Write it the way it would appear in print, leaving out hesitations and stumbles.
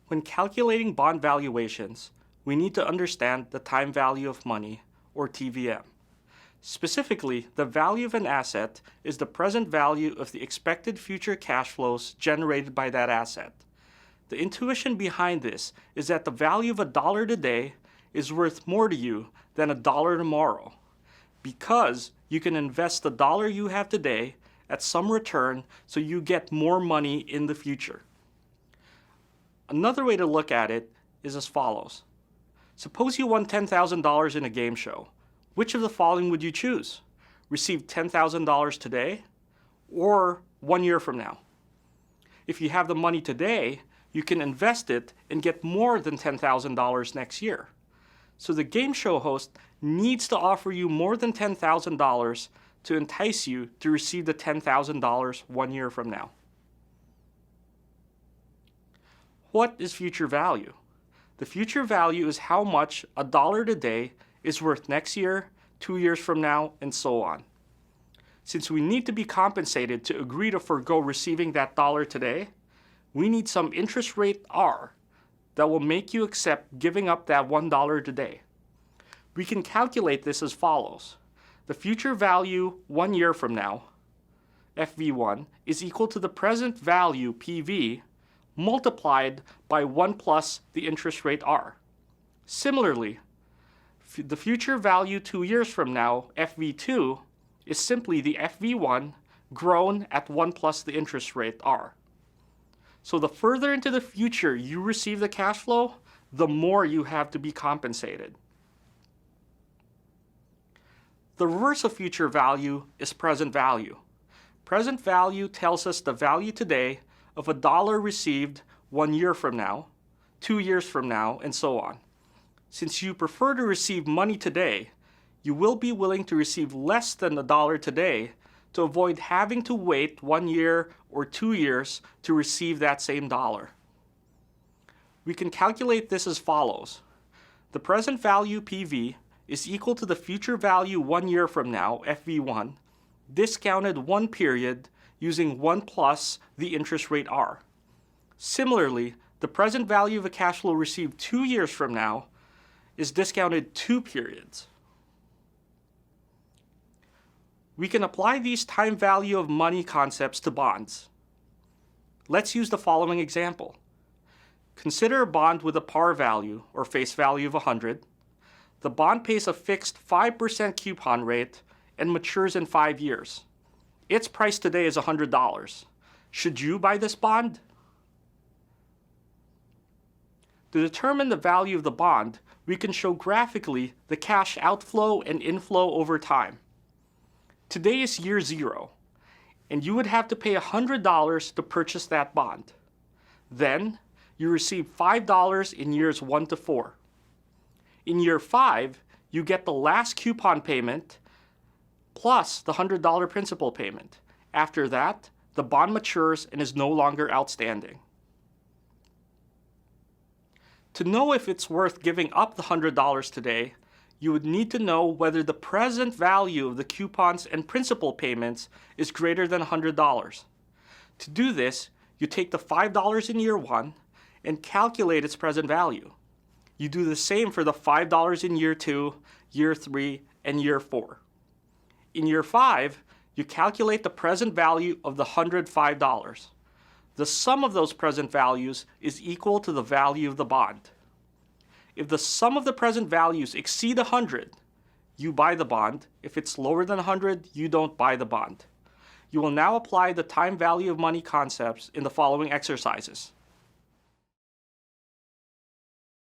When calculating bond valuations, we need to understand the time value of money, or TVM. Specifically, the value of an asset is the present value of the expected future cash flows generated by that asset. The intuition behind this is that the value of $1 today is worth more to you than $1 tomorrow, because you can invest the dollar you have today at some return so you get more money in the future. Another way to look at it is as follows. Suppose you won $10,000 in a game show. Which of the following would you choose? Receive $10,000 today or 1 year from now? If you have the money today, you can invest it and get more than $10,000 next year. So the game show host needs to offer you more than $10,000 to entice you to receive the $10,000 1 year from now. What is future value? The future value is how much $1 today is worth next year, 2 years from now, and so on. Since we need to be compensated to agree to forego receiving that dollar today, we need some interest rate R that will make you accept giving up that $1 today. We can calculate this as follows. The future value 1 year from now, FV1, is equal to the present value, PV, multiplied by 1 plus the interest rate R. Similarly, the future value 2 years from now, FV2, is simply the FV1 grown at 1 plus the interest rate R. So the further into the future you receive the cash flow, the more you have to be compensated. The reverse of future value is present value. Present value tells us the value today of $1 received 1 year from now, 2 years from now, and so on. Since you prefer to receive money today, you will be willing to receive less than $1 today to avoid having to wait 1 year or 2 years to receive that same dollar. We can calculate this as follows. The present value, PV, is equal to the future value 1 year from now, FV1, discounted 1 period using 1 plus the interest rate R. Similarly, the present value of a cash flow received 2 years from now is discounted 2 periods. We can apply these time value of money concepts to bonds. Let's use the following example. Consider a bond with a par value or face value of 100. The bond pays a fixed 5% coupon rate and matures in 5 years. Its price today is $100. Should you buy this bond? To determine the value of the bond, we can show graphically the cash outflow and inflow over time. Today is year 0, and you would have to pay $100 to purchase that bond. Then, you receive $5 in years 1 to 4. In year 5, you get the last coupon payment plus the $100 principal payment. After that, the bond matures and is no longer outstanding. To know if it's worth giving up the $100 today, you would need to know whether the present value of the coupons and principal payments is greater than $100. To do this, you take the $5 in year 1 and calculate its present value. You do the same for the $5 in year 2, year 3, and year 4. In year 5, you calculate the present value of the $105. The sum of those present values is equal to the value of the bond. If the sum of the present values exceed 100, you buy the bond. If it's lower than 100, you don't buy the bond. You will now apply the time value of money concepts in the following exercises.